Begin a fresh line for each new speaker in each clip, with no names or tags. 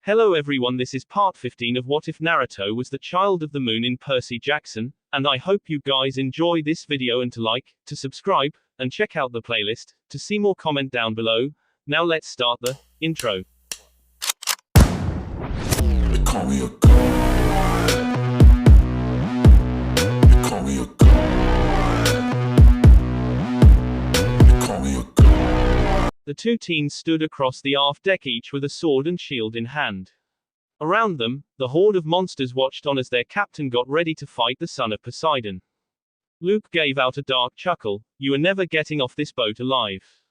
Hello everyone, this is part 15 of What If Naruto Was the Child of the Moon in Percy Jackson, and I hope you guys enjoy this video and to like, to subscribe, and check out the playlist, to see more comment down below. Now let's start the intro.
They call me a god. They call me a god. They call me a god.
The two teens stood across the aft deck, each with a sword and shield in hand. Around them, the horde of monsters watched on as their captain got ready to fight the son of Poseidon. Luke gave out a dark chuckle. "You are never getting off this boat alive."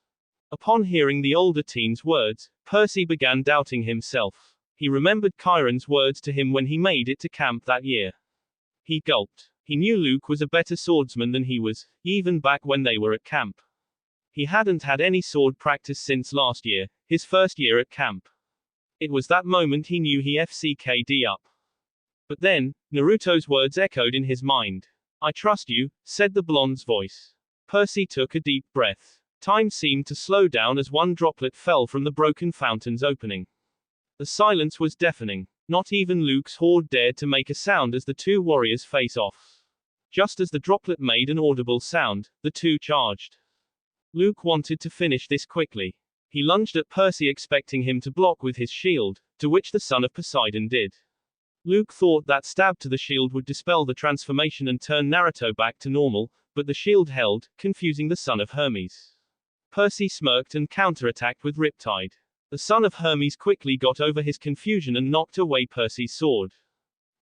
Upon hearing the older teen's words, Percy began doubting himself. He remembered Chiron's words to him when he made it to camp that year. He gulped. He knew Luke was a better swordsman than he was, even back when they were at camp. He hadn't had any sword practice since last year, his first year at camp. It was that moment he knew he FCK'd up. But then, Naruto's words echoed in his mind. "I trust you," said the blonde's voice. Percy took a deep breath. Time seemed to slow down as one droplet fell from the broken fountain's opening. The silence was deafening. Not even Luke's horde dared to make a sound as the two warriors face off. Just as the droplet made an audible sound, the two charged. Luke wanted to finish this quickly. He lunged at Percy, expecting him to block with his shield, to which the son of Poseidon did. Luke thought that stab to the shield would dispel the transformation and turn Naruto back to normal, but the shield held, confusing the son of Hermes. Percy smirked and counterattacked with Riptide. The son of Hermes quickly got over his confusion and knocked away Percy's sword.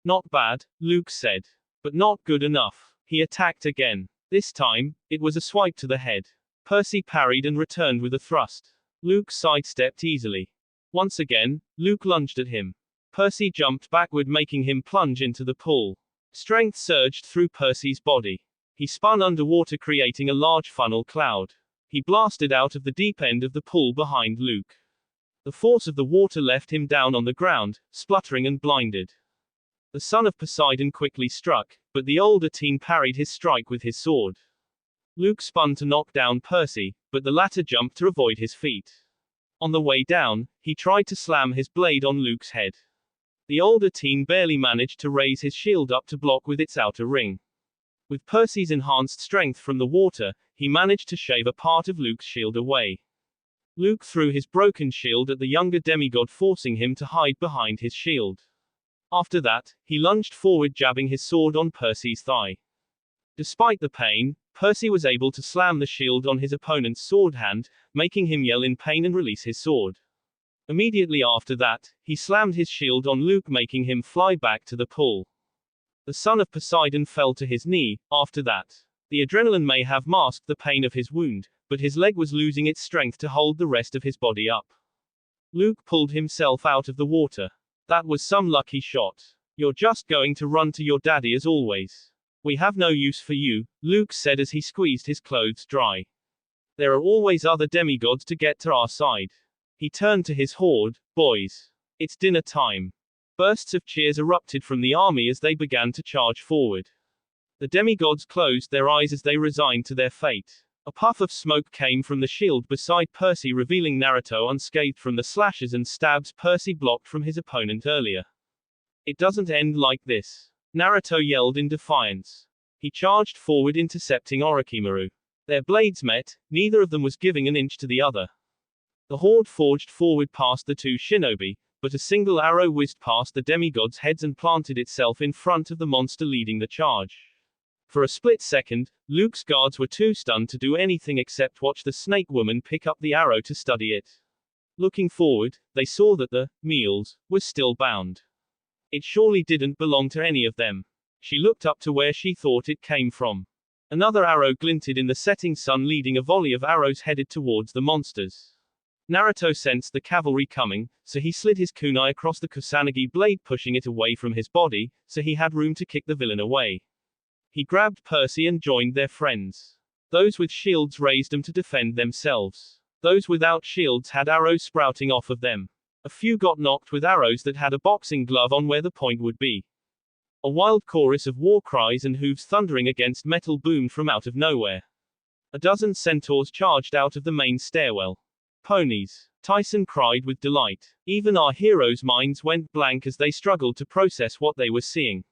"Not bad," Luke said. "But not good enough." He attacked again. This time, it was a swipe to the head. Percy parried and returned with a thrust. Luke sidestepped easily. Once again, Luke lunged at him. Percy jumped backward, making him plunge into the pool. Strength surged through Percy's body. He spun underwater, creating a large funnel cloud. He blasted out of the deep end of the pool behind Luke. The force of the water left him down on the ground, spluttering and blinded. The son of Poseidon quickly struck, but the older teen parried his strike with his sword. Luke spun to knock down Percy, but the latter jumped to avoid his feet. On the way down, he tried to slam his blade on Luke's head. The older teen barely managed to raise his shield up to block with its outer ring. With Percy's enhanced strength from the water, he managed to shave a part of Luke's shield away. Luke threw his broken shield at the younger demigod, forcing him to hide behind his shield. After that, he lunged forward, jabbing his sword on Percy's thigh. Despite the pain, Percy was able to slam the shield on his opponent's sword hand, making him yell in pain and release his sword. Immediately after that, he slammed his shield on Luke, making him fly back to the pool. The son of Poseidon fell to his knee. After that, the adrenaline may have masked the pain of his wound, but his leg was losing its strength to hold the rest of his body up. Luke pulled himself out of the water. "That was some lucky shot. You're just going to run to your daddy as always. We have no use for you," Luke said as he squeezed his clothes dry. "There are always other demigods to get to our side." He turned to his horde. "Boys, it's dinner time." Bursts of cheers erupted from the army as they began to charge forward. The demigods closed their eyes as they resigned to their fate. A puff of smoke came from the shield beside Percy, revealing Naruto unscathed from the slashes and stabs Percy blocked from his opponent earlier. "It doesn't end like this," Naruto yelled in defiance. He charged forward, intercepting Orochimaru. Their blades met, neither of them was giving an inch to the other. The horde forged forward past the two shinobi, but a single arrow whizzed past the demigods' heads and planted itself in front of the monster leading the charge. For a split second, Luke's guards were too stunned to do anything except watch the snake woman pick up the arrow to study it. Looking forward, they saw that the meals was still bound. It surely didn't belong to any of them. She looked up to where she thought it came from. Another arrow glinted in the setting sun, leading a volley of arrows headed towards the monsters. Naruto sensed the cavalry coming, so he slid his kunai across the Kusanagi blade, pushing it away from his body, so he had room to kick the villain away. He grabbed Percy and joined their friends. Those with shields raised them to defend themselves. Those without shields had arrows sprouting off of them. A few got knocked with arrows that had a boxing glove on where the point would be. A wild chorus of war cries and hooves thundering against metal boomed from out of nowhere. A dozen centaurs charged out of the main stairwell. "Ponies," Tyson cried with delight. Even our heroes' minds went blank as they struggled to process what they were seeing.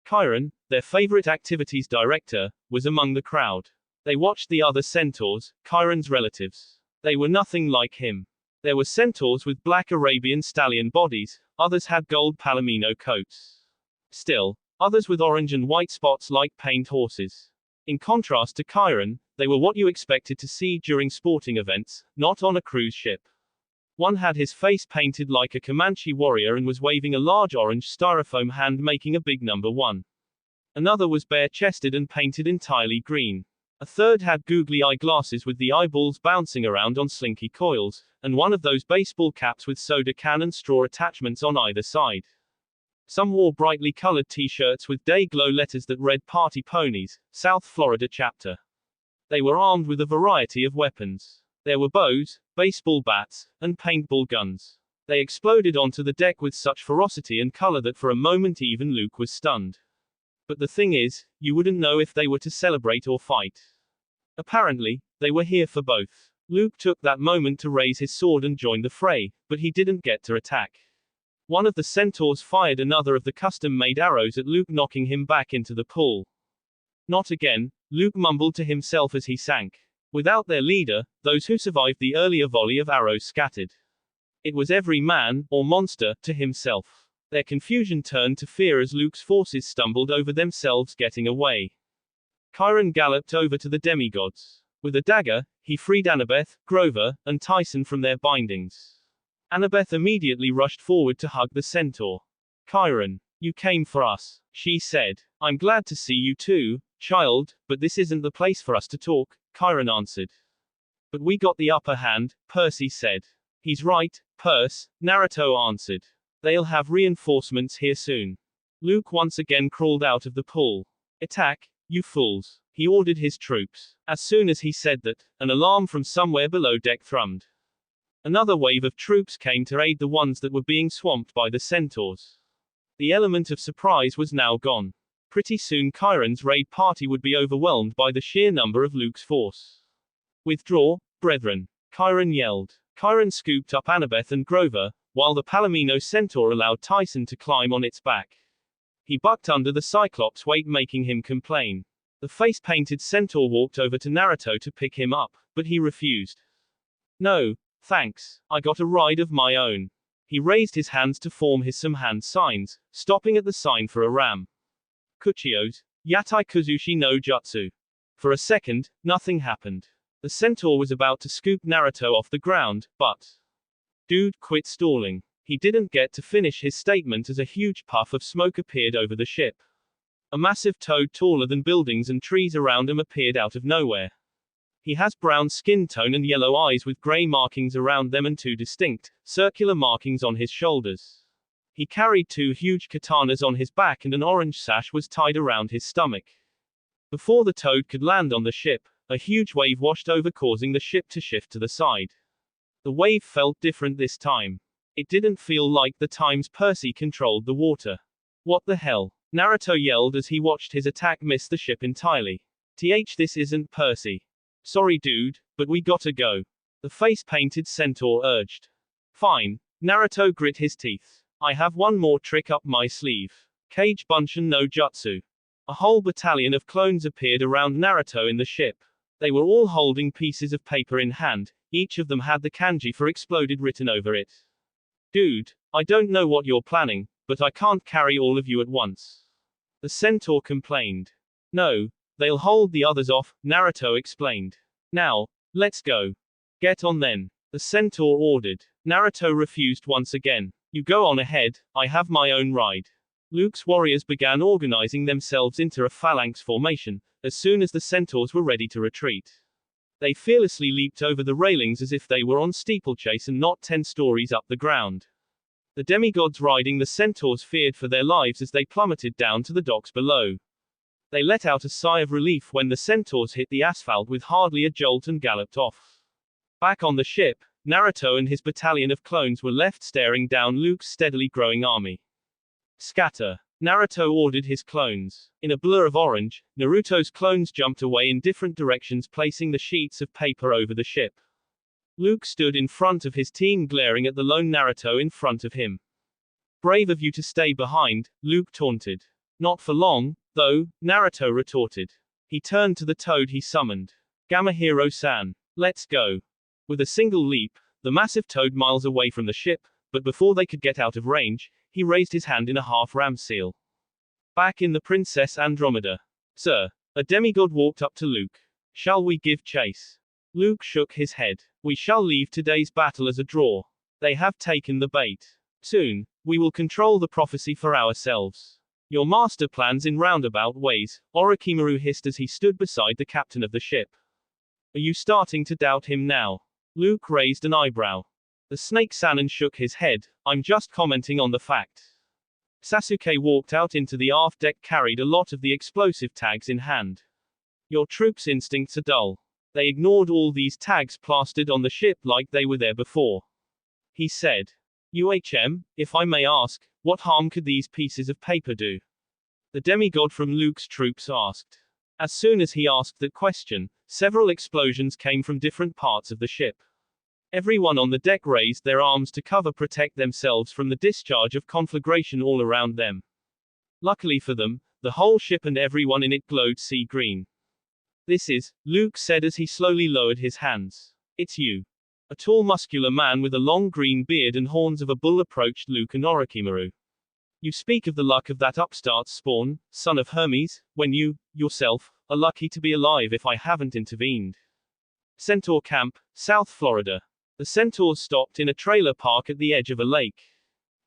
Chiron, their favorite activities director, was among the crowd. They watched the other centaurs, Chiron's relatives. They were nothing like him. There were centaurs with black Arabian stallion bodies, others had gold palomino coats. Still, others with orange and white spots like paint horses. In contrast to Chiron, they were what you expected to see during sporting events, not on a cruise ship. One had his face painted like a Comanche warrior and was waving a large orange styrofoam hand making a big number 1. Another was bare-chested and painted entirely green. A third had googly eyeglasses with the eyeballs bouncing around on slinky coils, and one of those baseball caps with soda can and straw attachments on either side. Some wore brightly colored t-shirts with day-glow letters that read Party Ponies, South Florida Chapter. They were armed with a variety of weapons. There were bows, baseball bats, and paintball guns. They exploded onto the deck with such ferocity and color that for a moment even Luke was stunned. But the thing is, you wouldn't know if they were to celebrate or fight. Apparently, they were here for both. Luke took that moment to raise his sword and join the fray, but he didn't get to attack. One of the centaurs fired another of the custom-made arrows at Luke, knocking him back into the pool. Not again, Luke mumbled to himself as he sank. Without their leader, those who survived the earlier volley of arrows scattered. It was every man, or monster, to himself. Their confusion turned to fear as Luke's forces stumbled over themselves getting away. Chiron galloped over to the demigods. With a dagger, he freed Annabeth, Grover, and Tyson from their bindings. Annabeth immediately rushed forward to hug the centaur. Chiron, you came for us, she said. I'm glad to see you too, child, but this isn't the place for us to talk, Chiron answered. But we got the upper hand, Percy said. He's right, Percy, Naruto answered. They'll have reinforcements here soon. Luke once again crawled out of the pool. Attack, you fools, he ordered his troops. As soon as he said that, an alarm from somewhere below deck thrummed. Another wave of troops came to aid the ones that were being swamped by the centaurs. The element of surprise was now gone. Pretty soon Chiron's raid party would be overwhelmed by the sheer number of Luke's force. Withdraw, brethren, Chiron yelled. Chiron scooped up Annabeth and Grover, while the Palomino centaur allowed Tyson to climb on its back. He bucked under the Cyclops' weight, making him complain. The face-painted centaur walked over to Naruto to pick him up, but he refused. No, thanks, I got a ride of my own. He raised his hands to form his some hand signs, stopping at the sign for a ram. Kuchios, Yatai Kuzushi no Jutsu. For a second, nothing happened. The centaur was about to scoop Naruto off the ground, but... Dude, quit stalling. He didn't get to finish his statement as a huge puff of smoke appeared over the ship. A massive toad taller than buildings and trees around him appeared out of nowhere. He has brown skin tone and yellow eyes with gray markings around them and 2 distinct, circular markings on his shoulders. He carried 2 huge katanas on his back and an orange sash was tied around his stomach. Before the toad could land on the ship, a huge wave washed over, causing the ship to shift to the side. The wave felt different this time. It didn't feel like the times Percy controlled the water. What the hell? Naruto yelled as he watched his attack miss the ship entirely. This isn't Percy. Sorry dude, but we gotta go. The face-painted centaur urged. Fine. Naruto grit his teeth. I have one more trick up my sleeve. Kage Bunshin no Jutsu. A whole battalion of clones appeared around Naruto in the ship. They were all holding pieces of paper in hand. Each of them had the kanji for exploded written over it. Dude, I don't know what you're planning, but I can't carry all of you at once. The centaur complained. No, they'll hold the others off, Naruto explained. Now, let's go. Get on then. The centaur ordered. Naruto refused once again. You go on ahead, I have my own ride. Luke's warriors began organizing themselves into a phalanx formation, as soon as the centaurs were ready to retreat. They fearlessly leaped over the railings as if they were on steeplechase and not 10 stories up the ground. The demigods riding the centaurs feared for their lives as they plummeted down to the docks below. They let out a sigh of relief when the centaurs hit the asphalt with hardly a jolt and galloped off. Back on the ship, Naruto and his battalion of clones were left staring down Luke's steadily growing army. Scatter. Naruto ordered his clones. In a blur of orange, Naruto's clones jumped away in different directions, placing the sheets of paper over the ship. Luke stood in front of his team glaring at the lone Naruto in front of him. Brave of you to stay behind, Luke taunted. Not for long, though, Naruto retorted. He turned to the toad he summoned. Gamahiro-san. Let's go. With a single leap, the massive toad miles away from the ship, but before they could get out of range, he raised his hand in a half-ram seal. Back in the Princess Andromeda. Sir. A demigod walked up to Luke. Shall we give chase? Luke shook his head. We shall leave today's battle as a draw. They have taken the bait. Soon, we will control the prophecy for ourselves. Your master plans in roundabout ways, Orochimaru hissed as he stood beside the captain of the ship. Are you starting to doubt him now? Luke raised an eyebrow. The snake Sannin shook his head. I'm just commenting on the fact. Sasuke walked out into the aft deck, carried a lot of the explosive tags in hand. Your troops' instincts are dull. They ignored all these tags plastered on the ship like they were there before. He said. If I may ask, what harm could these pieces of paper do? The demigod from Luke's troops asked. As soon as he asked that question, several explosions came from different parts of the ship. Everyone on the deck raised their arms to protect themselves from the discharge of conflagration all around them. Luckily for them, the whole ship and everyone in it glowed sea green. This is, Luke said as he slowly lowered his hands. It's you. A tall muscular man with a long green beard and horns of a bull approached Luke and Orochimaru. You speak of the luck of that upstart's spawn, son of Hermes, when you, yourself, are lucky to be alive if I haven't intervened. Centaur Camp, South Florida. The Centaurs stopped in a trailer park at the edge of a lake.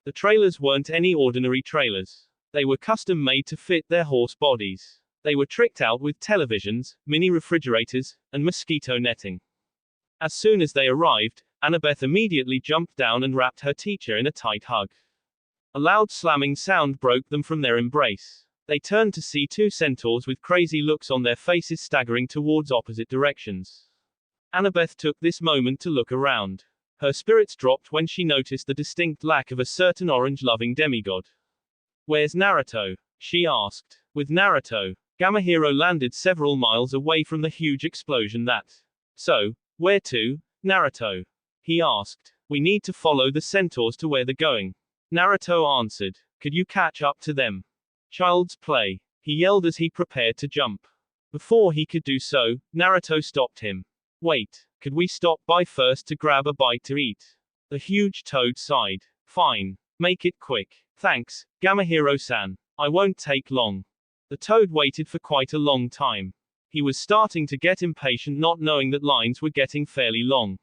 The trailers weren't any ordinary trailers. They were custom made to fit their horse bodies. They were tricked out with televisions, mini refrigerators, and mosquito netting. As soon as they arrived, Annabeth immediately jumped down and wrapped her teacher in a tight hug. A loud slamming sound broke them from their embrace. They turned to see two centaurs with crazy looks on their faces staggering towards opposite directions. Annabeth took this moment to look around. Her spirits dropped when she noticed the distinct lack of a certain orange-loving demigod. Where's Naruto? She asked. With Naruto, Gamahiro landed several miles away from the huge explosion that. So, where to, Naruto? He asked. We need to follow the centaurs to where they're going. Naruto answered. Could you catch up to them? Child's play. He yelled as he prepared to jump. Before he could do so, Naruto stopped him. Wait, could we stop by first to grab a bite to eat? The huge toad sighed. Fine. Make it quick. Thanks, Gamahiro-san. I won't take long. The toad waited for quite a long time. He was starting to get impatient, not knowing that lines were getting fairly long.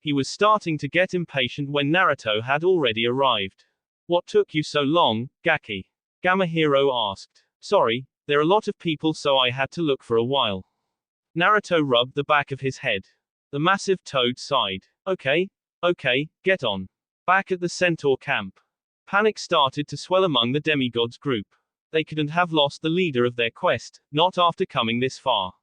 He was starting to get impatient when Naruto had already arrived. What took you so long, Gaki? Gamahiro asked. Sorry, there are a lot of people so I had to look for a while. Naruto rubbed the back of his head. The massive toad sighed. Okay, get on. Back at the Centaur camp. Panic started to swell among the demigods group. They couldn't have lost the leader of their quest, not after coming this far.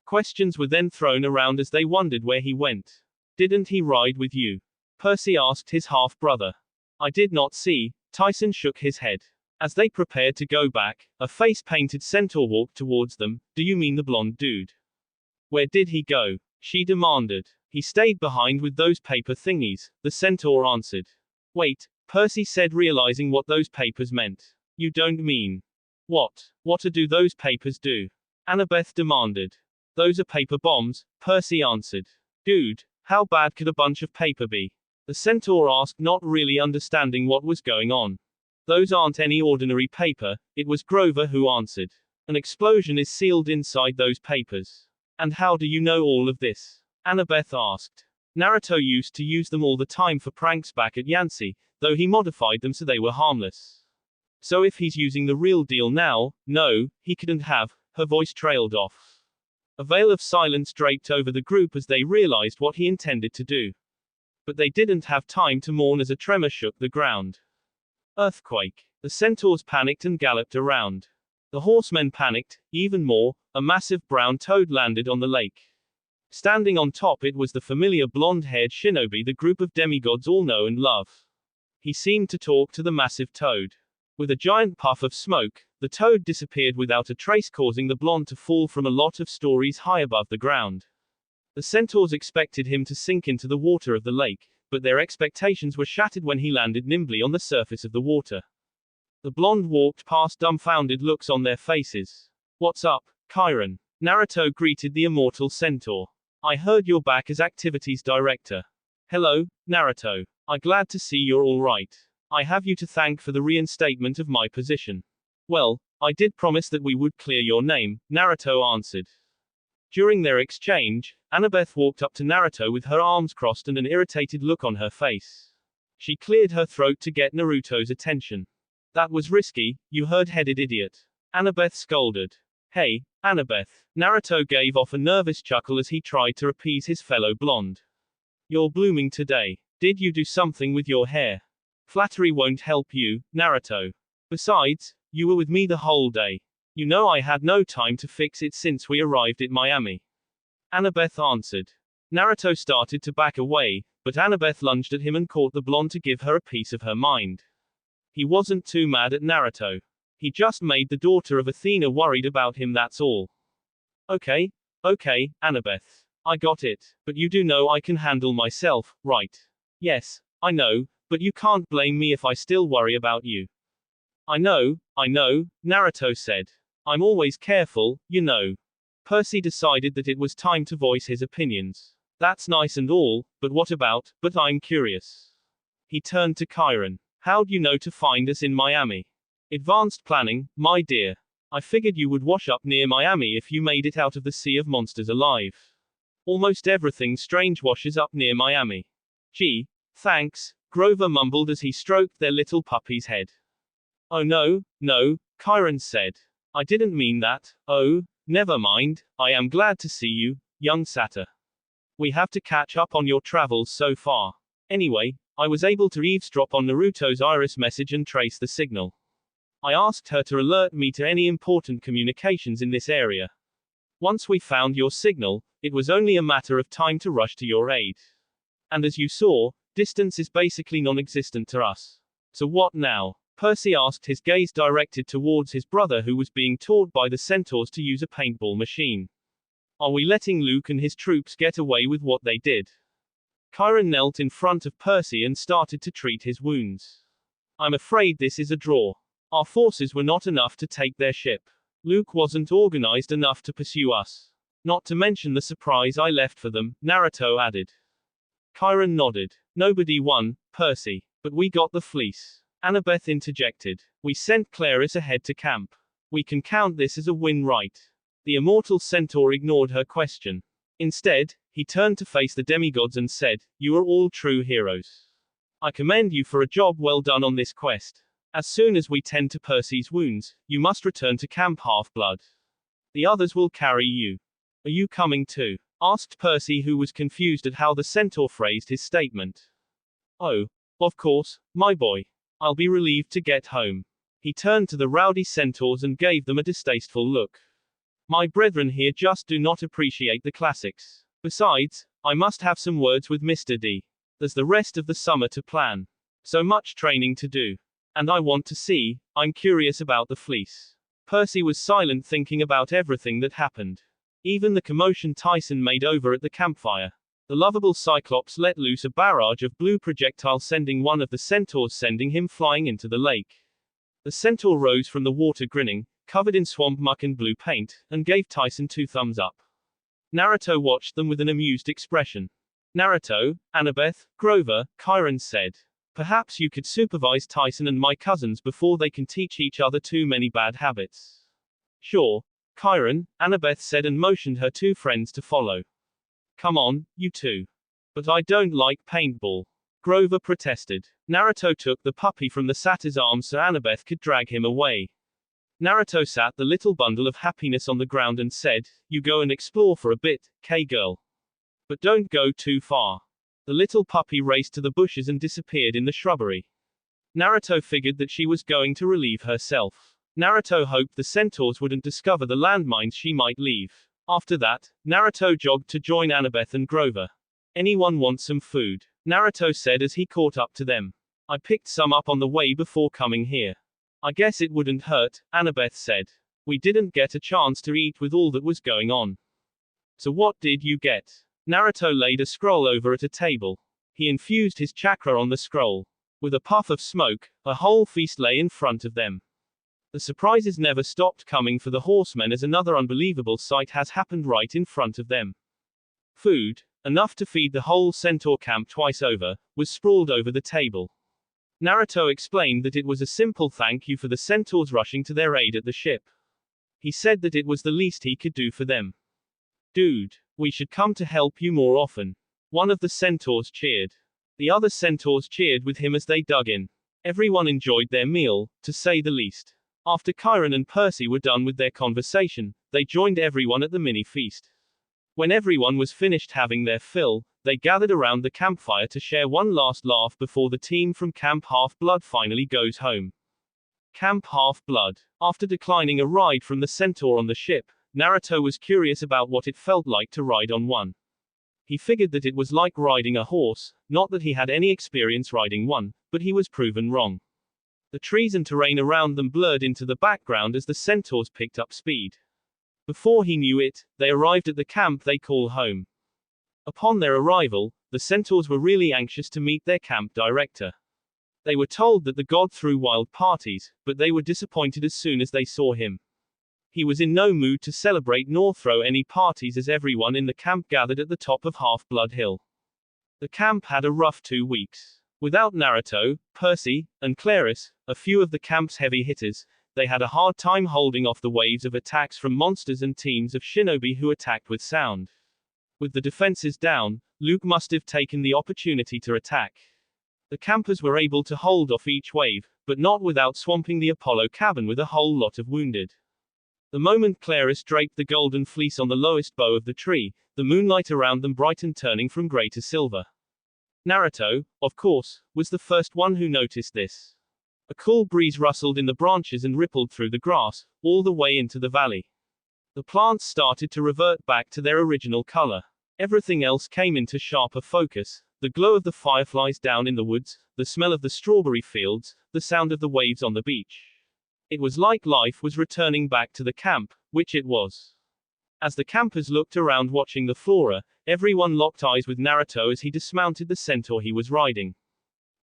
Questions were then thrown around as they wondered where he went. Didn't he ride with you? Percy asked his half-brother. I did not see. Tyson shook his head. As they prepared to go back, a face-painted centaur walked towards them. Do you mean the blonde dude? Where did he go? She demanded. He stayed behind with those paper thingies, the centaur answered. Wait, Percy said, realizing what those papers meant. You don't mean. What do those papers do? Annabeth demanded. Those are paper bombs, Percy answered. Dude, how bad could a bunch of paper be? The centaur asked, not really understanding what was going on. Those aren't any ordinary paper, it was Grover who answered. An explosion is sealed inside those papers. And how do you know all of this? Annabeth asked. Naruto used to use them all the time for pranks back at Yansei, though he modified them so they were harmless. So if he's using the real deal now, no, he couldn't have. Her voice trailed off. A veil of silence draped over the group as they realized what he intended to do. But they didn't have time to mourn as a tremor shook the ground. Earthquake. The centaurs panicked and galloped around. The horsemen panicked, even more. A massive brown toad landed on the lake. Standing on top it was the familiar blonde-haired shinobi the group of demigods all know and love. He seemed to talk to the massive toad. With a giant puff of smoke, the toad disappeared without a trace, causing the blonde to fall from a lot of stories high above the ground. The Centaurs expected him to sink into the water of the lake, but their expectations were shattered when he landed nimbly on the surface of the water. The blonde walked past, dumbfounded looks on their faces. "What's up, Chiron?" Naruto greeted the immortal centaur. "I heard you're back as activities director." "Hello, Naruto. I'm glad to see you're all right. I have you to thank for the reinstatement of my position." "Well, I did promise that we would clear your name," Naruto answered. During their exchange, Annabeth walked up to Naruto with her arms crossed and an irritated look on her face. She cleared her throat to get Naruto's attention. "That was risky, you herd-headed idiot," Annabeth scolded. "Hey, Annabeth." Naruto gave off a nervous chuckle as he tried to appease his fellow blonde. "You're blooming today. Did you do something with your hair?" "Flattery won't help you, Naruto. Besides, you were with me the whole day. You know I had no time to fix it since we arrived at Miami," Annabeth answered. Naruto started to back away, but Annabeth lunged at him and caught the blonde to give her a piece of her mind. He wasn't too mad at Naruto. He just made the daughter of Athena worried about him, that's all. Okay, Annabeth. I got it, but you do know I can handle myself, right?" "Yes, I know, but you can't blame me if I still worry about you." I know, Naruto said. "I'm always careful, you know." Percy decided that it was time to voice his opinions. "That's nice and all, but what about, but I'm curious." He turned to Chiron. "How'd you know to find us in Miami?" "Advanced planning, my dear. I figured you would wash up near Miami if you made it out of the sea of monsters alive. Almost everything strange washes up near Miami." "Gee, thanks," Grover mumbled as he stroked their little puppy's head. "Oh no, Chiron said. I didn't mean that." "Oh, never mind, I am glad to see you, young satyr. We have to catch up on your travels so far. Anyway, I was able to eavesdrop on Naruto's iris message and trace the signal. I asked her to alert me to any important communications in this area. Once we found your signal, it was only a matter of time to rush to your aid. And as you saw, distance is basically non-existent to us. So what now?" Percy asked, his gaze directed towards his brother who was being taught by the Centaurs to use a paintball machine. "Are we letting Luke and his troops get away with what they did?" Chiron knelt in front of Percy and started to treat his wounds. "I'm afraid this is a draw. Our forces were not enough to take their ship. Luke wasn't organized enough to pursue us. Not to mention the surprise I left for them," Naruto added. Chiron nodded. "Nobody won, Percy. But we got the fleece," Annabeth interjected. "We sent Clarice ahead to camp. We can count this as a win, right?" The immortal centaur ignored her question. Instead, he turned to face the demigods and said, "You are all true heroes. I commend you for a job well done on this quest. As soon as we tend to Percy's wounds, you must return to Camp Half-Blood. The others will carry you." "Are you coming too?" asked Percy, who was confused at how the centaur phrased his statement. "Oh, of course, my boy. I'll be relieved to get home." He turned to the rowdy centaurs and gave them a distasteful look. "My brethren here just do not appreciate the classics. Besides, I must have some words with Mr. D. There's the rest of the summer to plan. So much training to do. And I want to see, I'm curious about the fleece." Percy was silent, thinking about everything that happened. Even the commotion Tyson made over at the campfire. The lovable Cyclops let loose a barrage of blue projectiles, sending one of the centaurs sending him flying into the lake. The centaur rose from the water grinning, covered in swamp muck and blue paint, and gave Tyson 2 thumbs up. Naruto watched them with an amused expression. "Naruto, Annabeth, Grover," Chiron said. "Perhaps you could supervise Tyson and my cousins before they can teach each other too many bad habits." "Sure, Chiron," Annabeth said and motioned her 2 friends to follow. "Come on, you two." "But I don't like paintball," Grover protested. Naruto took the puppy from the satyr's arms so Annabeth could drag him away. Naruto sat the little bundle of happiness on the ground and said, "You go and explore for a bit, K-girl. But don't go too far." The little puppy raced to the bushes and disappeared in the shrubbery. Naruto figured that she was going to relieve herself. Naruto hoped the centaurs wouldn't discover the landmines she might leave. After that, Naruto jogged to join Annabeth and Grover. "Anyone want some food?" Naruto said as he caught up to them. "I picked some up on the way before coming here." "I guess it wouldn't hurt," Annabeth said. "We didn't get a chance to eat with all that was going on." "So what did you get?" Naruto laid a scroll over at a table. He infused his chakra on the scroll. With a puff of smoke, a whole feast lay in front of them. The surprises never stopped coming for the horsemen as another unbelievable sight has happened right in front of them. Food, enough to feed the whole centaur camp twice over, was sprawled over the table. Naruto explained that it was a simple thank you for the centaurs rushing to their aid at the ship. He said that it was the least he could do for them. Dude, we should come to help you more often. One of the centaurs cheered. The other centaurs cheered with him as they dug in. Everyone enjoyed their meal, to say the least. After Chiron and Percy were done with their conversation, they joined everyone at the mini-feast. When everyone was finished having their fill, they gathered around the campfire to share one last laugh before the team from Camp Half-Blood finally goes home. Camp Half-Blood. After declining a ride from the centaur on the ship, Naruto was curious about what it felt like to ride on one. He figured that it was like riding a horse, not that he had any experience riding one, but he was proven wrong. The trees and terrain around them blurred into the background as the centaurs picked up speed. Before he knew it, they arrived at the camp they call home. Upon their arrival, the centaurs were really anxious to meet their camp director. They were told that the god threw wild parties, but they were disappointed as soon as they saw him. He was in no mood to celebrate nor throw any parties as everyone in the camp gathered at the top of Half-Blood Hill. The camp had a rough 2 weeks. Without Naruto, Percy, and Claris, a few of the camp's heavy hitters, they had a hard time holding off the waves of attacks from monsters and teams of shinobi who attacked with sound. With the defenses down, Luke must have taken the opportunity to attack. The campers were able to hold off each wave, but not without swamping the Apollo cabin with a whole lot of wounded. The moment Claris draped the golden fleece on the lowest bough of the tree, the moonlight around them brightened, turning from gray to silver. Naruto, of course, was the first one who noticed this. A cool breeze rustled in the branches and rippled through the grass, all the way into the valley. The plants started to revert back to their original color. Everything else came into sharper focus: the glow of the fireflies down in the woods, the smell of the strawberry fields, the sound of the waves on the beach. It was like life was returning back to the camp, which it was. As the campers looked around watching the flora, everyone locked eyes with Naruto as he dismounted the centaur he was riding.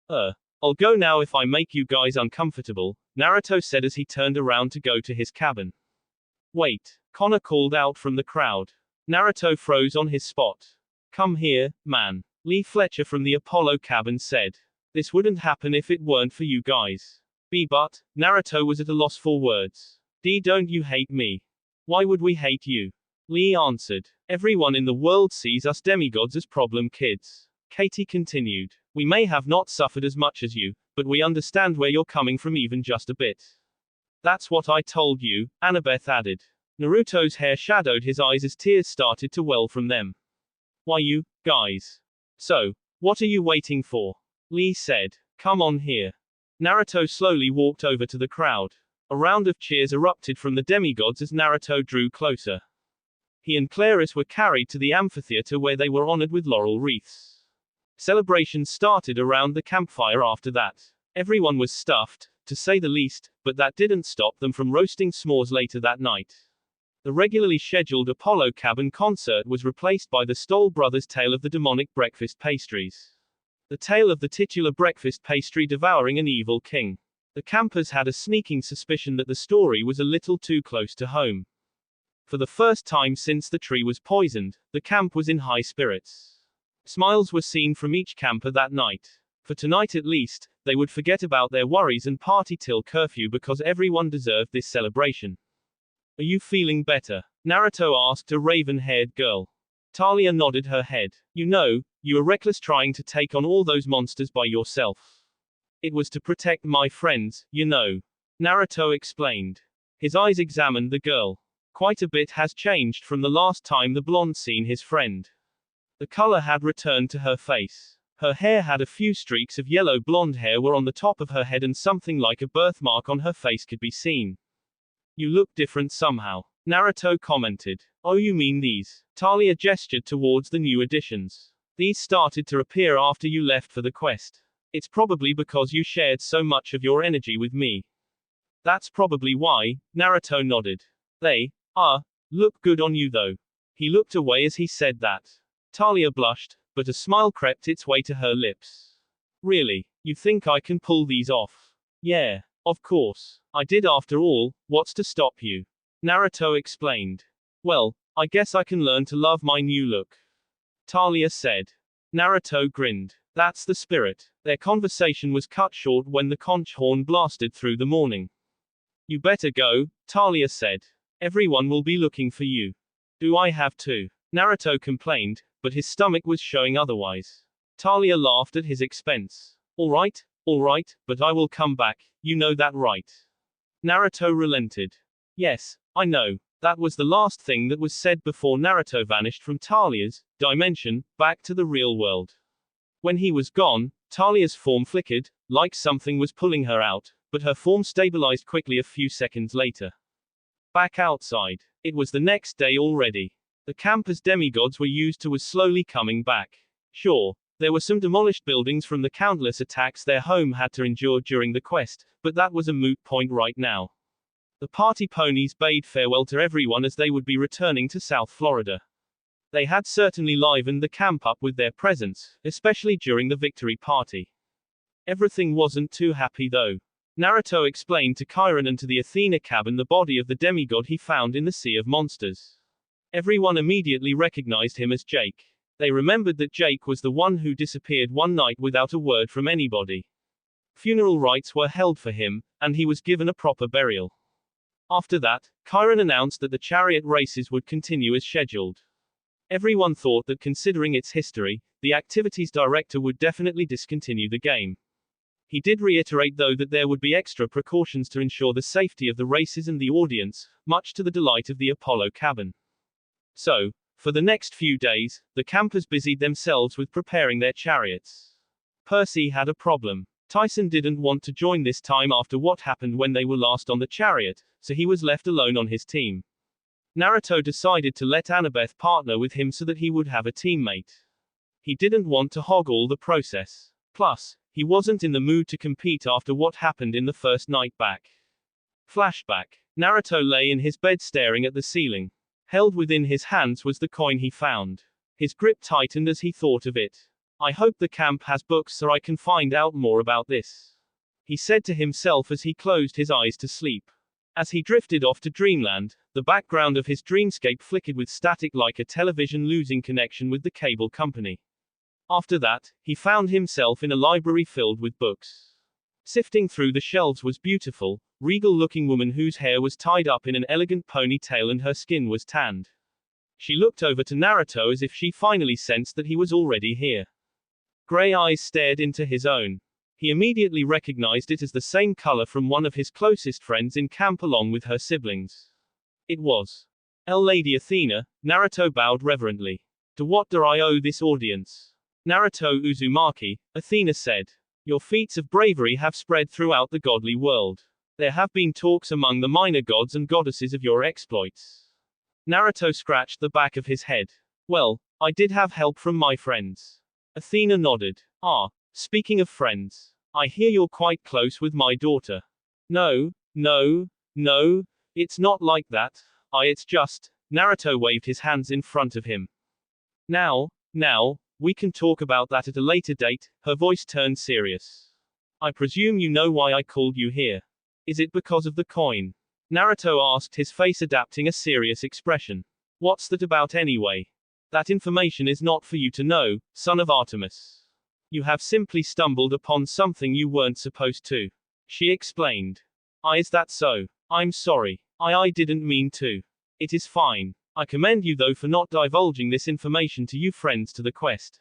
I'll go now if I make you guys uncomfortable, Naruto said as he turned around to go to his cabin. Wait, Connor called out from the crowd. Naruto froze on his spot. Come here, man. Lee Fletcher from the Apollo cabin said. This wouldn't happen if it weren't for you guys. But, Naruto was at a loss for words. Don't you hate me? Why would we hate you? Lee answered. Everyone in the world sees us demigods as problem kids. Katie continued. We may have not suffered as much as you, but we understand where you're coming from even just a bit. That's what I told you, Annabeth added. Naruto's hair shadowed his eyes as tears started to well from them. Why you, guys? So, what are you waiting for? Lee said. Come on here. Naruto slowly walked over to the crowd. A round of cheers erupted from the demigods as Naruto drew closer. He and Claris were carried to the amphitheater where they were honored with laurel wreaths. Celebrations started around the campfire after that. Everyone was stuffed, to say the least, but that didn't stop them from roasting s'mores later that night. The regularly scheduled Apollo cabin concert was replaced by the Stoll brothers' tale of the demonic breakfast pastries. The tale of the titular breakfast pastry devouring an evil king. The campers had a sneaking suspicion that the story was a little too close to home. For the first time since the tree was poisoned, the camp was in high spirits. Smiles were seen from each camper that night. For tonight at least, they would forget about their worries and party till curfew because everyone deserved this celebration. Are you feeling better? Naruto asked a raven-haired girl. Talia nodded her head. You know, you were reckless trying to take on all those monsters by yourself. It was to protect my friends, you know. Naruto explained. His eyes examined the girl. Quite a bit has changed from the last time the blonde seen his friend. The color had returned to her face. Her hair had a few streaks of yellow blonde hair were on the top of her head and something like a birthmark on her face could be seen. You look different somehow. Naruto commented. Oh, you mean these? Talia gestured towards the new additions. These started to appear after you left for the quest. It's probably because you shared so much of your energy with me. That's probably why, Naruto nodded. They look good on you though. He looked away as he said that. Talia blushed, but a smile crept its way to her lips. Really? You think I can pull these off? Yeah, of course. I did after all, what's to stop you? Naruto explained. Well, I guess I can learn to love my new look. Talia said. Naruto grinned. That's the spirit. Their conversation was cut short when the conch horn blasted through the morning. You better go, Talia said. Everyone will be looking for you. Do I have to? Naruto complained, but his stomach was showing otherwise. Talia laughed at his expense. All right, but I will come back, you know that right? Naruto relented. Yes, I know. That was the last thing that was said before Naruto vanished from Talia's dimension, back to the real world. When he was gone, Talia's form flickered, like something was pulling her out, but her form stabilized quickly a few seconds later. Back outside. It was the next day already. The camp as demigods were used to was slowly coming back. Sure, there were some demolished buildings from the countless attacks their home had to endure during the quest, but that was a moot point right now. The party ponies bade farewell to everyone as they would be returning to South Florida. They had certainly livened the camp up with their presence, especially during the victory party. Everything wasn't too happy though. Naruto explained to Chiron and to the Athena cabin the body of the demigod he found in the Sea of Monsters. Everyone immediately recognized him as Jake. They remembered that Jake was the one who disappeared one night without a word from anybody. Funeral rites were held for him, and he was given a proper burial. After that, Chiron announced that the chariot races would continue as scheduled. Everyone thought that considering its history, the activities director would definitely discontinue the game. He did reiterate though that there would be extra precautions to ensure the safety of the races and the audience, much to the delight of the Apollo cabin. So, for the next few days, the campers busied themselves with preparing their chariots. Percy had a problem. Tyson didn't want to join this time after what happened when they were last on the chariot, so he was left alone on his team. Naruto decided to let Annabeth partner with him so that he would have a teammate. He didn't want to hog all the process. Plus, he wasn't in the mood to compete after what happened in the first night back. Flashback. Naruto lay in his bed staring at the ceiling. Held within his hands was the coin he found. His grip tightened as he thought of it. I hope the camp has books so I can find out more about this, he said to himself as he closed his eyes to sleep. As he drifted off to dreamland, the background of his dreamscape flickered with static like a television losing connection with the cable company. After that, he found himself in a library filled with books. Sifting through the shelves was beautiful, regal-looking woman whose hair was tied up in an elegant ponytail and her skin was tanned. She looked over to Naruto as if she finally sensed that he was already here. Gray eyes stared into his own. He immediately recognized it as the same color from one of his closest friends in camp along with her siblings. It was Lady Athena. Naruto bowed reverently. To what do I owe this audience? Naruto Uzumaki, Athena said. Your feats of bravery have spread throughout the godly world. There have been talks among the minor gods and goddesses of your exploits. Naruto scratched the back of his head. Well, I did have help from my friends. Athena nodded. Ah, speaking of friends. I hear you're quite close with my daughter. No, it's not like that. It's just. Naruto waved his hands in front of him. Now, we can talk about that at a later date. Her voice turned serious. I presume you know why I called you here. Is it because of the coin? Naruto asked, his face adapting a serious expression. What's that about anyway? That information is not for you to know, son of Artemis. You have simply stumbled upon something you weren't supposed to. She explained. Is that so? I'm sorry. I didn't mean to. It is fine. I commend you though for not divulging this information to you friends to the quest.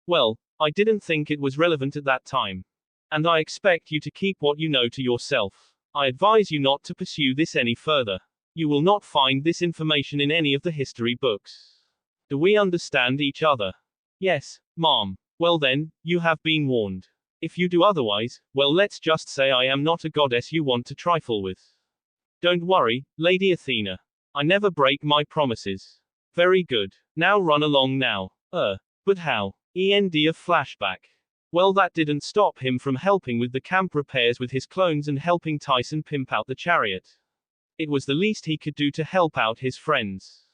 Well, I didn't think it was relevant at that time. And I expect you to keep what you know to yourself. I advise you not to pursue this any further. You will not find this information in any of the history books. Do we understand each other? Yes, ma'am. Well then, you have been warned. If you do otherwise, well let's just say I am not a goddess you want to trifle with. Don't worry, Lady Athena. I never break my promises. Very good. Now run along now. But how? End of flashback. Well, that didn't stop him from helping with the camp repairs with his clones and helping Tyson pimp out the chariot. It was the least he could do to help out his friends.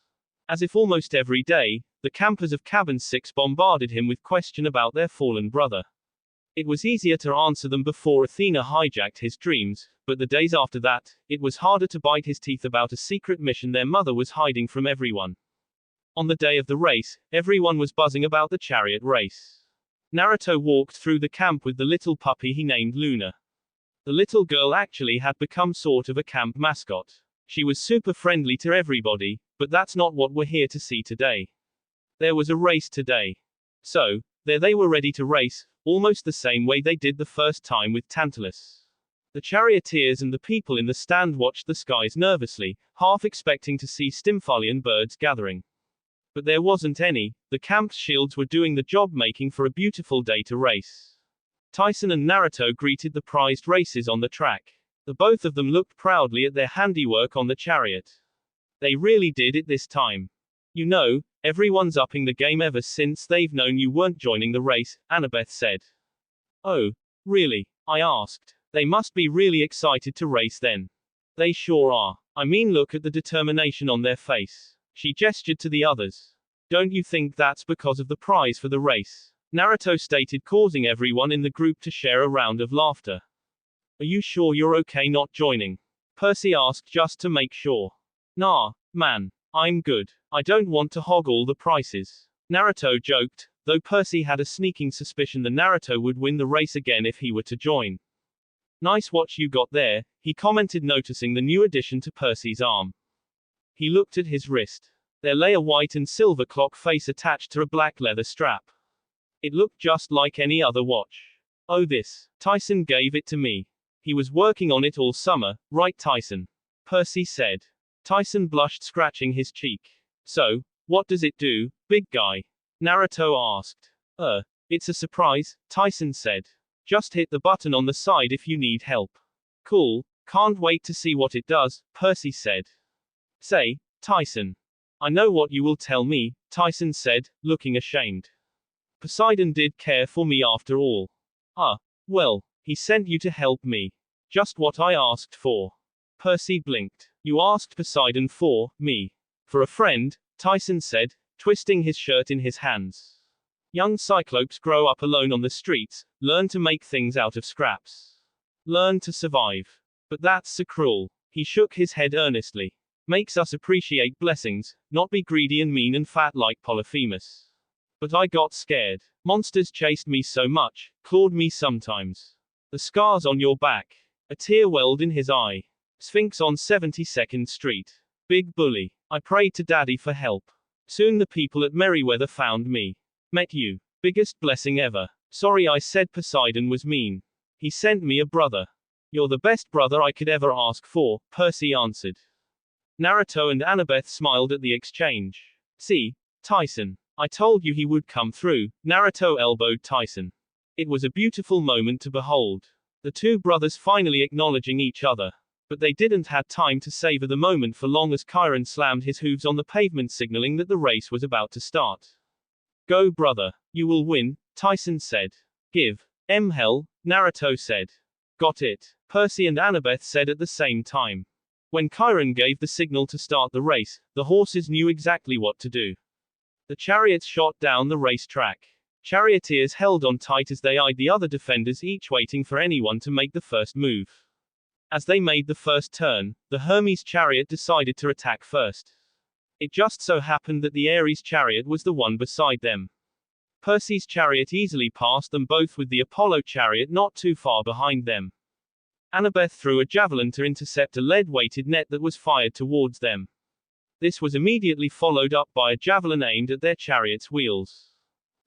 As if almost every day, the campers of Cabin 6 bombarded him with questions about their fallen brother. It was easier to answer them before Athena hijacked his dreams, but the days after that, it was harder to bite his teeth about a secret mission their mother was hiding from everyone. On the day of the race, everyone was buzzing about the chariot race. Naruto walked through the camp with the little puppy he named Luna. The little girl actually had become sort of a camp mascot. She was super friendly to everybody, but that's not what we're here to see today. There was a race today. So, there they were ready to race, almost the same way they did the first time with Tantalus. The charioteers and the people in the stand watched the skies nervously, half expecting to see Stymphalian birds gathering. But there wasn't any. The camp's shields were doing the job, making for a beautiful day to race. Tyson and Naruto greeted the prized races on the track. The both of them looked proudly at their handiwork on the chariot. They really did it this time. You know, everyone's upping the game ever since they've known you weren't joining the race, Annabeth said. Oh, really? I asked. They must be really excited to race then. They sure are. I mean, look at the determination on their face. She gestured to the others. Don't you think that's because of the prize for the race? Naruto stated, causing everyone in the group to share a round of laughter. Are you sure you're okay not joining? Percy asked just to make sure. Nah, man. I'm good. I don't want to hog all the prices. Naruto joked, though Percy had a sneaking suspicion that Naruto would win the race again if he were to join. Nice watch you got there, he commented, noticing the new addition to Percy's arm. He looked at his wrist. There lay a white and silver clock face attached to a black leather strap. It looked just like any other watch. Oh, this. Tyson gave it to me. He was working on it all summer, right, Tyson? Percy said. Tyson blushed, scratching his cheek. So, what does it do, big guy? Naruto asked. It's a surprise, Tyson said. Just hit the button on the side if you need help. Cool, can't wait to see what it does, Percy said. Say, Tyson. I know what you will tell me, Tyson said, looking ashamed. Poseidon did care for me after all. Well, he sent you to help me. Just what I asked for. Percy blinked. You asked Poseidon for me. For a friend, Tyson said, twisting his shirt in his hands. Young cyclopes grow up alone on the streets, learn to make things out of scraps. Learn to survive. But that's so cruel. He shook his head earnestly. Makes us appreciate blessings, not be greedy and mean and fat like Polyphemus. But I got scared. Monsters chased me so much, clawed me sometimes. The scars on your back. A tear welled in his eye. Sphinx on 72nd Street. Big bully. I prayed to Daddy for help. Soon the people at Merryweather found me. Met you. Biggest blessing ever. Sorry I said Poseidon was mean. He sent me a brother. You're the best brother I could ever ask for, Percy answered. Naruto and Annabeth smiled at the exchange. See, Tyson. I told you he would come through, Naruto elbowed Tyson. It was a beautiful moment to behold. The two brothers finally acknowledging each other. But they didn't have time to savor the moment for long as Chiron slammed his hooves on the pavement, signaling that the race was about to start. Go, brother. You will win, Tyson said. Give. Hell, Naruto said. Got it. Percy and Annabeth said at the same time. When Chiron gave the signal to start the race, the horses knew exactly what to do. The chariots shot down the racetrack. Charioteers held on tight as they eyed the other defenders, each waiting for anyone to make the first move. As they made the first turn, the Hermes chariot decided to attack first. It just so happened that the Ares chariot was the one beside them. Percy's chariot easily passed them both, with the Apollo chariot not too far behind them. Annabeth threw a javelin to intercept a lead-weighted net that was fired towards them. This was immediately followed up by a javelin aimed at their chariot's wheels.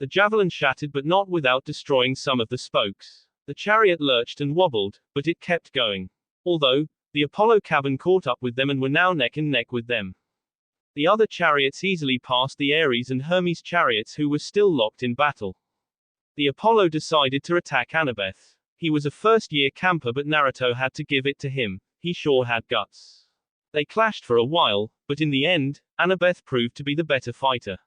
The javelin shattered, but not without destroying some of the spokes. The chariot lurched and wobbled, but it kept going. Although, the Apollo cabin caught up with them and were now neck and neck with them. The other chariots easily passed the Ares and Hermes chariots, who were still locked in battle. The Apollo decided to attack Annabeth. He was a first-year camper, but Naruto had to give it to him. He sure had guts. They clashed for a while, but in the end, Annabeth proved to be the better fighter.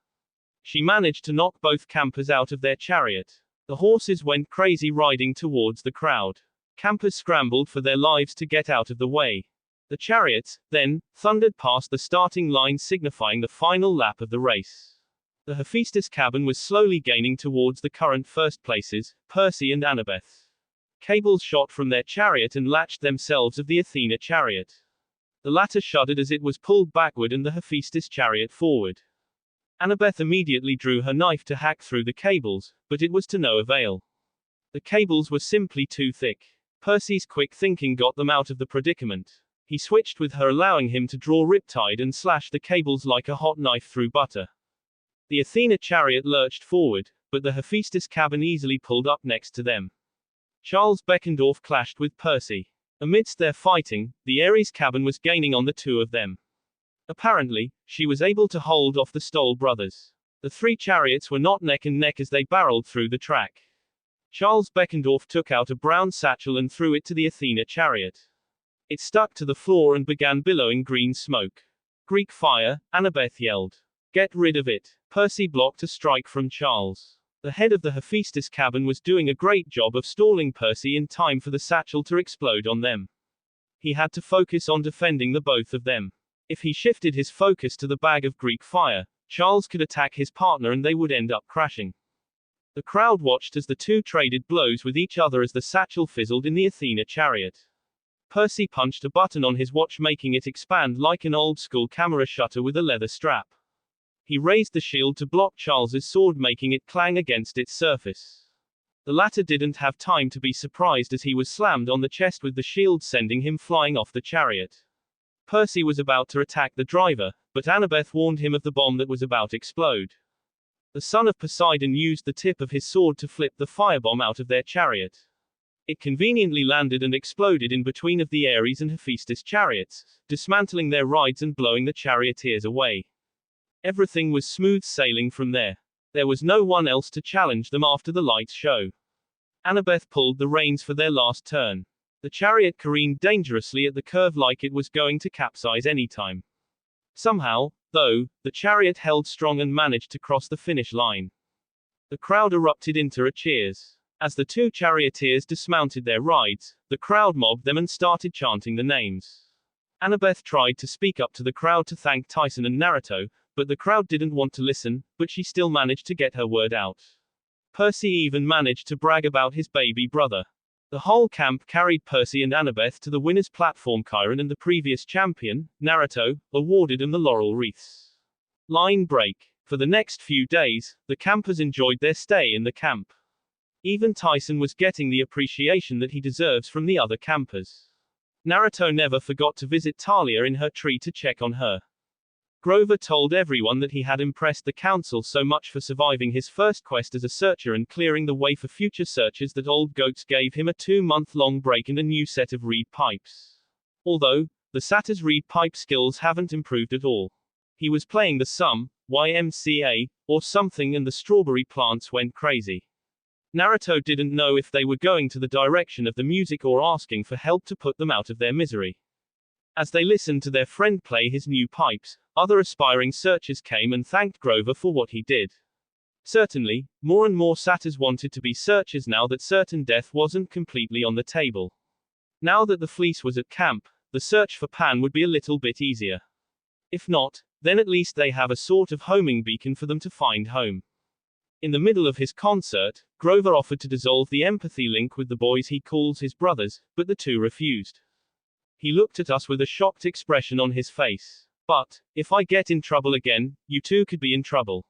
She managed to knock both campers out of their chariot. The horses went crazy, riding towards the crowd. Campers scrambled for their lives to get out of the way. The chariots, then, thundered past the starting line, signifying the final lap of the race. The Hephaestus cabin was slowly gaining towards the current first places, Percy and Annabeth. Cables shot from their chariot and latched themselves of the Athena chariot. The latter shuddered as it was pulled backward and the Hephaestus chariot forward. Annabeth immediately drew her knife to hack through the cables, but it was to no avail. The cables were simply too thick. Percy's quick thinking got them out of the predicament. He switched with her, allowing him to draw riptide and slash the cables like a hot knife through butter. The Athena chariot lurched forward, but the Hephaestus cabin easily pulled up next to them. Charles Beckendorf clashed with Percy. Amidst their fighting, the Ares cabin was gaining on the two of them. Apparently, she was able to hold off the Stoll brothers. The three chariots were not neck and neck as they barreled through the track. Charles Beckendorf took out a brown satchel and threw it to the Athena chariot. It stuck to the floor and began billowing green smoke. Greek fire, Annabeth yelled. Get rid of it. Percy blocked a strike from Charles. The head of the Hephaestus cabin was doing a great job of stalling Percy in time for the satchel to explode on them. He had to focus on defending the both of them. If he shifted his focus to the bag of Greek fire, Charles could attack his partner and they would end up crashing. The crowd watched as the two traded blows with each other as the satchel fizzled in the Athena chariot. Percy punched a button on his watch, making it expand like an old-school camera shutter with a leather strap. He raised the shield to block Charles's sword, making it clang against its surface. The latter didn't have time to be surprised as he was slammed on the chest with the shield, sending him flying off the chariot. Percy was about to attack the driver, but Annabeth warned him of the bomb that was about to explode. The son of Poseidon used the tip of his sword to flip the firebomb out of their chariot. It conveniently landed and exploded in between of the Ares and Hephaestus chariots, dismantling their rides and blowing the charioteers away. Everything was smooth sailing from there. There was no one else to challenge them after the lights show. Annabeth pulled the reins for their last turn. The chariot careened dangerously at the curve like it was going to capsize anytime. Somehow, though, the chariot held strong and managed to cross the finish line. The crowd erupted into a cheers. As the two charioteers dismounted their rides, the crowd mobbed them and started chanting the names. Annabeth tried to speak up to the crowd to thank Tyson and Naruto, but the crowd didn't want to listen, but she still managed to get her word out. Percy even managed to brag about his baby brother. The whole camp carried Percy and Annabeth to the winner's platform. Chiron and the previous champion, Naruto, awarded them the laurel wreaths. Line break. For the next few days, the campers enjoyed their stay in the camp. Even Tyson was getting the appreciation that he deserves from the other campers. Naruto never forgot to visit Talia in her tree to check on her. Grover told everyone that he had impressed the council so much for surviving his first quest as a searcher and clearing the way for future searchers that Old Goats gave him a 2-month-long break and a new set of reed pipes. Although, the satyr's reed pipe skills haven't improved at all. He was playing the Sum, YMCA, or something, and the strawberry plants went crazy. Naruto didn't know if they were going to the direction of the music or asking for help to put them out of their misery. As they listened to their friend play his new pipes, other aspiring searchers came and thanked Grover for what he did. Certainly, more and more satyrs wanted to be searchers now that certain death wasn't completely on the table. Now that the fleece was at camp, the search for Pan would be a little bit easier. If not, then at least they have a sort of homing beacon for them to find home. In the middle of his concert, Grover offered to dissolve the empathy link with the boys he calls his brothers, but the two refused. He looked at us with a shocked expression on his face. But, if I get in trouble again, you two could be in trouble.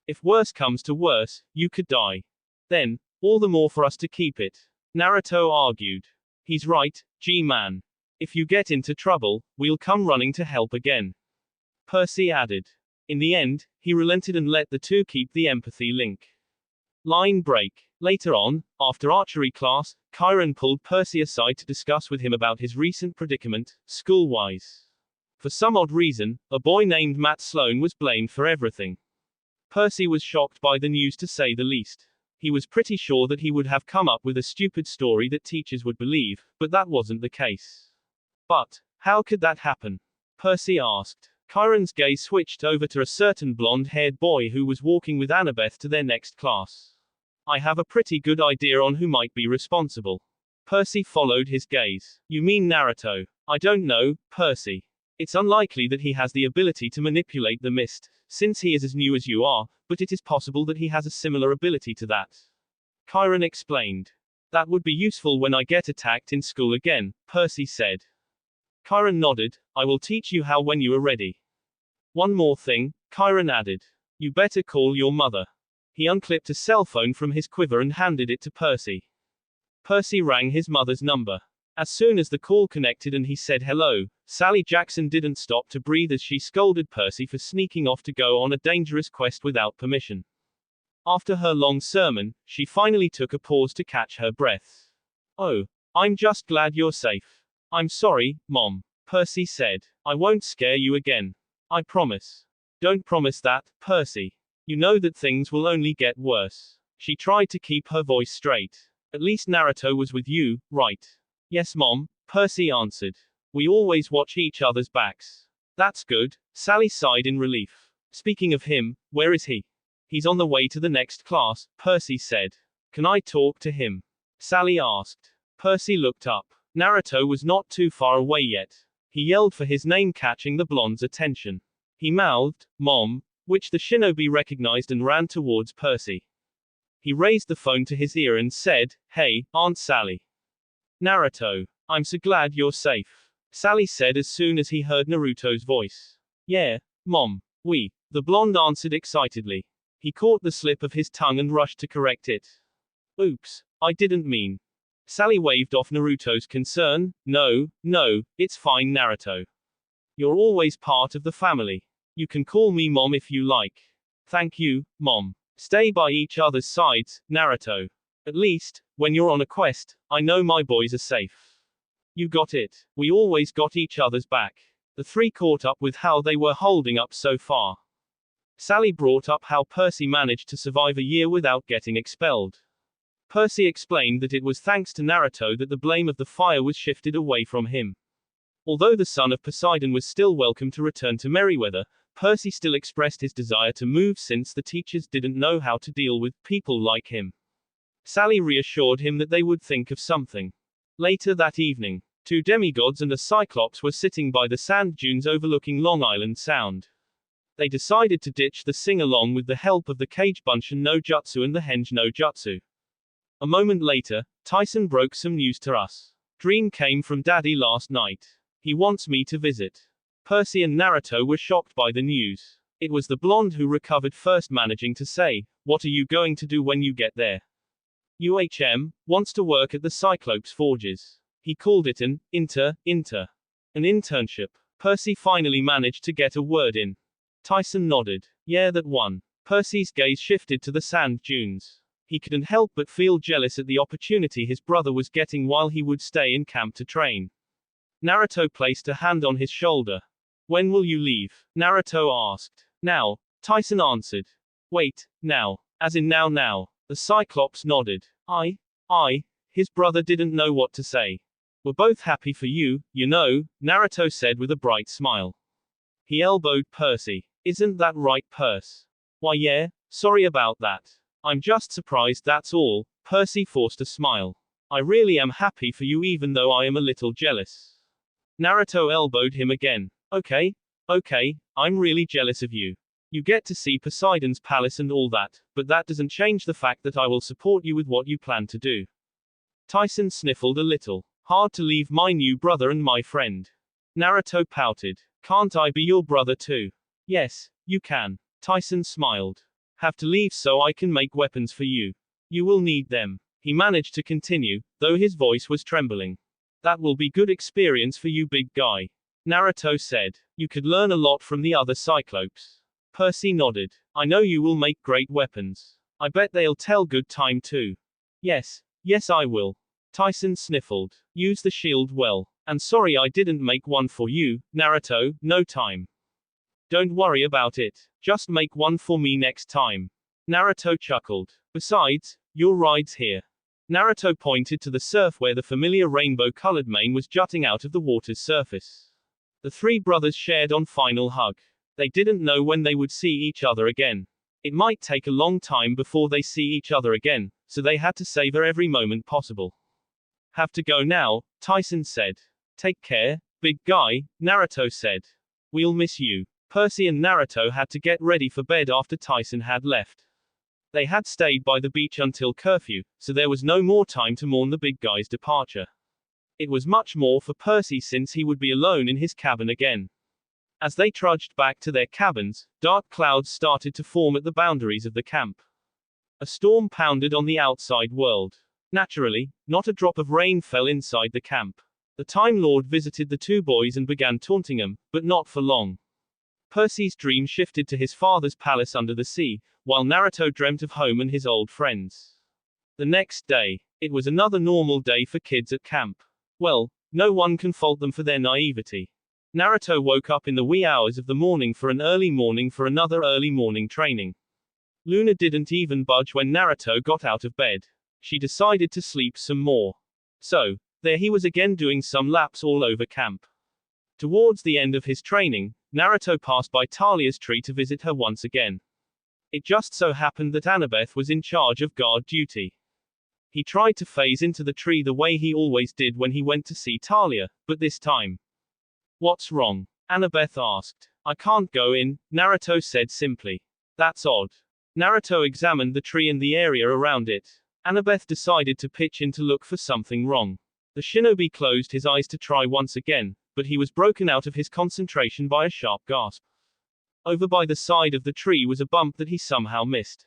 If worse comes to worse, you could die. Then, all the more for us to keep it. Naruto argued. He's right, G-Man. If you get into trouble, we'll come running to help again. Percy added. In the end, he relented and let the two keep the empathy link. Line break. Later on, after archery class, Chiron pulled Percy aside to discuss with him about his recent predicament, school-wise. For some odd reason, a boy named Matt Sloan was blamed for everything. Percy was shocked by the news, to say the least. He was pretty sure that he would have come up with a stupid story that teachers would believe, but that wasn't the case. But, how could that happen? Percy asked. Chiron's gaze switched over to a certain blonde-haired boy who was walking with Annabeth to their next class. I have a pretty good idea on who might be responsible. Percy followed his gaze. You mean Naruto? I don't know, Percy. It's unlikely that he has the ability to manipulate the mist, since he is as new as you are, but it is possible that he has a similar ability to that. Chiron explained. That would be useful when I get attacked in school again, Percy said. Chiron nodded. I will teach you how when you are ready. One more thing, Chiron added. You better call your mother. He unclipped a cell phone from his quiver and handed it to Percy. Percy rang his mother's number. As soon as the call connected and he said hello, Sally Jackson didn't stop to breathe as she scolded Percy for sneaking off to go on a dangerous quest without permission. After her long sermon, she finally took a pause to catch her breath. Oh, I'm just glad you're safe. I'm sorry, Mom, Percy said. I won't scare you again. I promise. Don't promise that, Percy. You know that things will only get worse. She tried to keep her voice straight. At least Naruto was with you, right? Yes, Mom, Percy answered. We always watch each other's backs. That's good, Sally sighed in relief. Speaking of him, where is he? He's on the way to the next class, Percy said. Can I talk to him? Sally asked. Percy looked up. Naruto was not too far away yet. He yelled for his name, catching the blonde's attention. He mouthed, Mom, which the shinobi recognized and ran towards Percy. He raised the phone to his ear and said, Hey, Aunt Sally. Naruto. I'm so glad you're safe. Sally said as soon as he heard Naruto's voice. Yeah, Mom. The blonde answered excitedly. He caught the slip of his tongue and rushed to correct it. Oops, I didn't mean. Sally waved off Naruto's concern. No, it's fine, Naruto. You're always part of the family. You can call me Mom if you like. Thank you, Mom. Stay by each other's sides, Naruto. At least, when you're on a quest, I know my boys are safe. You got it. We always got each other's back. The three caught up with how they were holding up so far. Sally brought up how Percy managed to survive a year without getting expelled. Percy explained that it was thanks to Naruto that the blame of the fire was shifted away from him. Although the son of Poseidon was still welcome to return to Merryweather, Percy still expressed his desire to move since the teachers didn't know how to deal with people like him. Sally reassured him that they would think of something. Later that evening, two demigods and a cyclops were sitting by the sand dunes overlooking Long Island Sound. They decided to ditch the sing-along with the help of the Kage Bunshin no Jutsu and the Henge no Jutsu. A moment later, Tyson broke some news to us. Dream came from Daddy last night. He wants me to visit. Percy and Naruto were shocked by the news. It was the blonde who recovered first, managing to say, What are you going to do when you get there? UHM wants to work at the Cyclops Forges. He called it an internship. Percy finally managed to get a word in. Tyson nodded. Yeah, that one. Percy's gaze shifted to the sand dunes. He couldn't help but feel jealous at the opportunity his brother was getting while he would stay in camp to train. Naruto placed a hand on his shoulder. When will you leave? Naruto asked. Now, Tyson answered. Wait, now. As in now. The Cyclops nodded. His brother didn't know what to say. We're both happy for you, you know, Naruto said with a bright smile. He elbowed Percy. Isn't that right, Percy? Why yeah, sorry about that. I'm just surprised, that's all. Percy forced a smile. I really am happy for you even though I am a little jealous. Naruto elbowed him again. Okay, I'm really jealous of you. You get to see Poseidon's palace and all that, but that doesn't change the fact that I will support you with what you plan to do. Tyson sniffled a little. Hard to leave my new brother and my friend. Naruto pouted. Can't I be your brother too? Yes, you can. Tyson smiled. Have to leave so I can make weapons for you. You will need them. He managed to continue, though his voice was trembling. That will be good experience for you, big guy. Naruto said. You could learn a lot from the other Cyclops. Percy nodded. I know you will make great weapons. I bet they'll tell good time too. Yes I will. Tyson sniffled. Use the shield well. And sorry I didn't make one for you, Naruto, no time. Don't worry about it. Just make one for me next time. Naruto chuckled. Besides, your ride's here. Naruto pointed to the surf where the familiar rainbow-colored mane was jutting out of the water's surface. The three brothers shared on final hug. They didn't know when they would see each other again. It might take a long time before they see each other again, so they had to savor every moment possible. Have to go now, Tyson said. Take care, Big guy, Naruto said. We'll miss you. Percy and Naruto had to get ready for bed after Tyson had left. They had stayed by the beach until curfew, so there was no more time to mourn the big guy's departure. It was much more for Percy since he would be alone in his cabin again. As they trudged back to their cabins, dark clouds started to form at the boundaries of the camp. A storm pounded on the outside world. Naturally, not a drop of rain fell inside the camp. The Time Lord visited the two boys and began taunting them, but not for long. Percy's dream shifted to his father's palace under the sea, while Naruto dreamt of home and his old friends. The next day, it was another normal day for kids at camp. Well, no one can fault them for their naivety. Naruto woke up in the wee hours of the morning for an early morning for another early morning training. Luna didn't even budge when Naruto got out of bed. She decided to sleep some more. So, there he was again doing some laps all over camp. Towards the end of his training, Naruto passed by Talia's tree to visit her once again. It just so happened that Annabeth was in charge of guard duty. He tried to phase into the tree the way he always did when he went to see Talia, but this time. What's wrong? Annabeth asked. I can't go in, Naruto said simply. That's odd. Naruto examined the tree and the area around it. Annabeth decided to pitch in to look for something wrong. The shinobi closed his eyes to try once again, but he was broken out of his concentration by a sharp gasp. Over by the side of the tree was a bump that he somehow missed.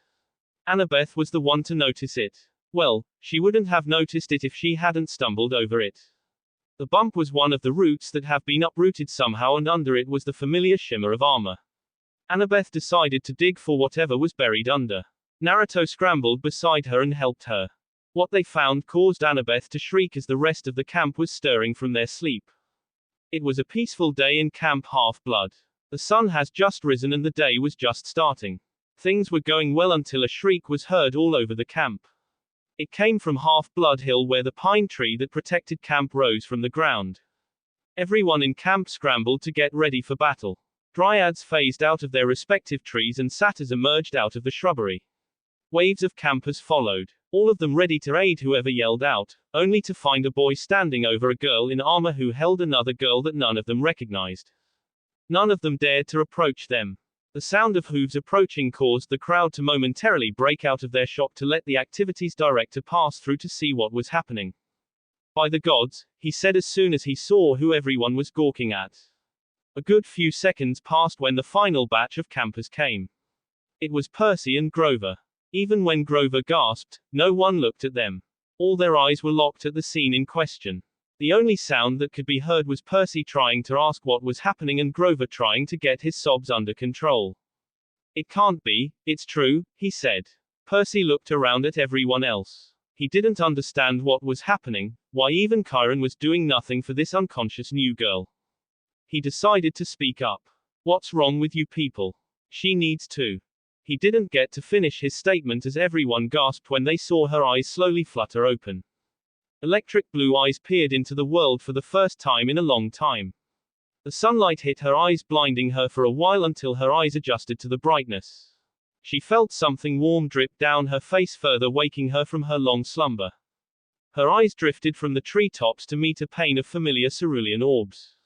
Annabeth was the one to notice it. Well, she wouldn't have noticed it if she hadn't stumbled over it. The bump was one of the roots that have been uprooted somehow, and under it was the familiar shimmer of armor. Annabeth decided to dig for whatever was buried under. Naruto scrambled beside her and helped her. What they found caused Annabeth to shriek as the rest of the camp was stirring from their sleep. It was a peaceful day in Camp Half-Blood. The sun has just risen and the day was just starting. Things were going well until a shriek was heard all over the camp. It came from Half-Blood Hill, where the pine tree that protected camp rose from the ground. Everyone in camp scrambled to get ready for battle. Dryads phased out of their respective trees and satyrs emerged out of the shrubbery. Waves of campers followed, all of them ready to aid whoever yelled out, only to find a boy standing over a girl in armor who held another girl that none of them recognized. None of them dared to approach them. The sound of hooves approaching caused the crowd to momentarily break out of their shock to let the activities director pass through to see what was happening. By the gods, he said as soon as he saw who everyone was gawking at. A good few seconds passed when the final batch of campers came. It was Percy and Grover. Even when Grover gasped, no one looked at them. All their eyes were locked at the scene in question. The only sound that could be heard was Percy trying to ask what was happening and Grover trying to get his sobs under control. It can't be, it's true, he said. Percy looked around at everyone else. He didn't understand what was happening, why even Chiron was doing nothing for this unconscious new girl. He decided to speak up. What's wrong with you people? She needs to. He didn't get to finish his statement as everyone gasped when they saw her eyes slowly flutter open. Electric blue eyes peered into the world for the first time in a long time. The sunlight hit her eyes, blinding her for a while until her eyes adjusted to the brightness. She felt something warm drip down her face, further waking her from her long slumber. Her eyes drifted from the treetops to meet a pane of familiar cerulean orbs,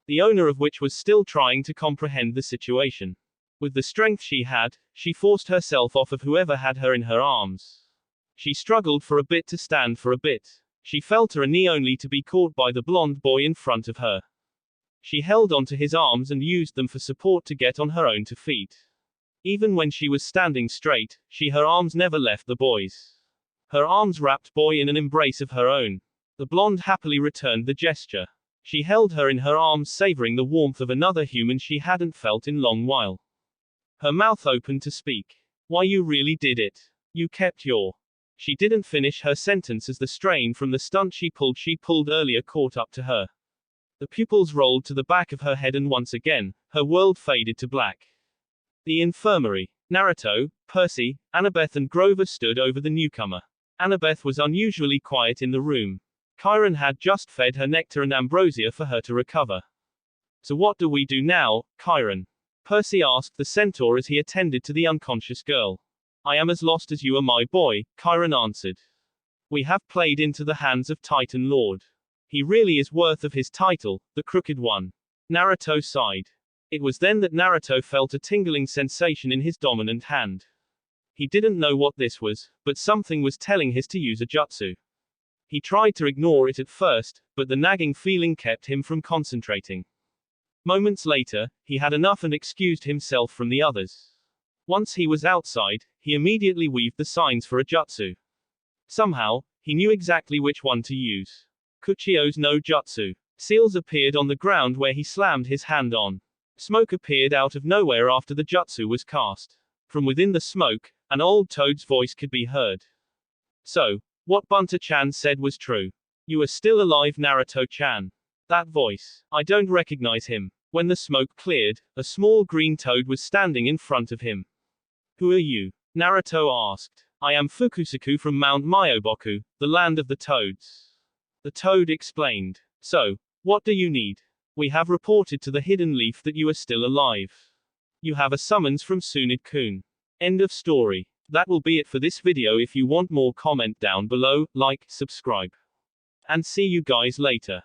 the owner of which was still trying to comprehend the situation. With the strength she had, she forced herself off of whoever had her in her arms. She struggled for a bit to stand for a bit. She fell to her knee only to be caught by the blonde boy in front of her. She held onto his arms and used them for support to get on her own 2 feet. Even when she was standing straight, her arms never left the boy's. Her arms wrapped boy in an embrace of her own. The blonde happily returned the gesture. She held her in her arms, savoring the warmth of another human she hadn't felt in long while. Her mouth opened to speak. Why, you really did it. You kept your. She didn't finish her sentence as the strain from the stunt she pulled earlier caught up to her. The pupils rolled to the back of her head and once again, her world faded to black. The infirmary. Naruto, Percy, Annabeth and Grover stood over the newcomer. Annabeth was unusually quiet in the room. Chiron had just fed her nectar and ambrosia for her to recover. So what do we do now, Chiron? Percy asked the centaur as he attended to the unconscious girl. I am as lost as you are, my boy, Chiron answered. We have played into the hands of Titan Lord. He really is worth of his title, the Crooked One. Naruto sighed. It was then that Naruto felt a tingling sensation in his dominant hand. He didn't know what this was, but something was telling him to use a jutsu. He tried to ignore it at first, but the nagging feeling kept him from concentrating. Moments later, he had enough and excused himself from the others. Once he was outside, he immediately weaved the signs for a jutsu. Somehow, he knew exactly which one to use. Kuchio's no jutsu. Seals appeared on the ground where he slammed his hand on. Smoke appeared out of nowhere after the jutsu was cast. From within the smoke, an old toad's voice could be heard. So, what Bunta-chan said was true. You are still alive, Naruto-chan. That voice. I don't recognize him. When the smoke cleared, a small green toad was standing in front of him. Who are you? Naruto asked. I am Fukusaku from Mount Myoboku, the land of the toads. The toad explained. So, what do you need? We have reported to the hidden leaf that you are still alive. You have a summons from Tsunade-kun. End of story. That will be it for this video. If you want more, comment down below, like, subscribe. And see you guys later.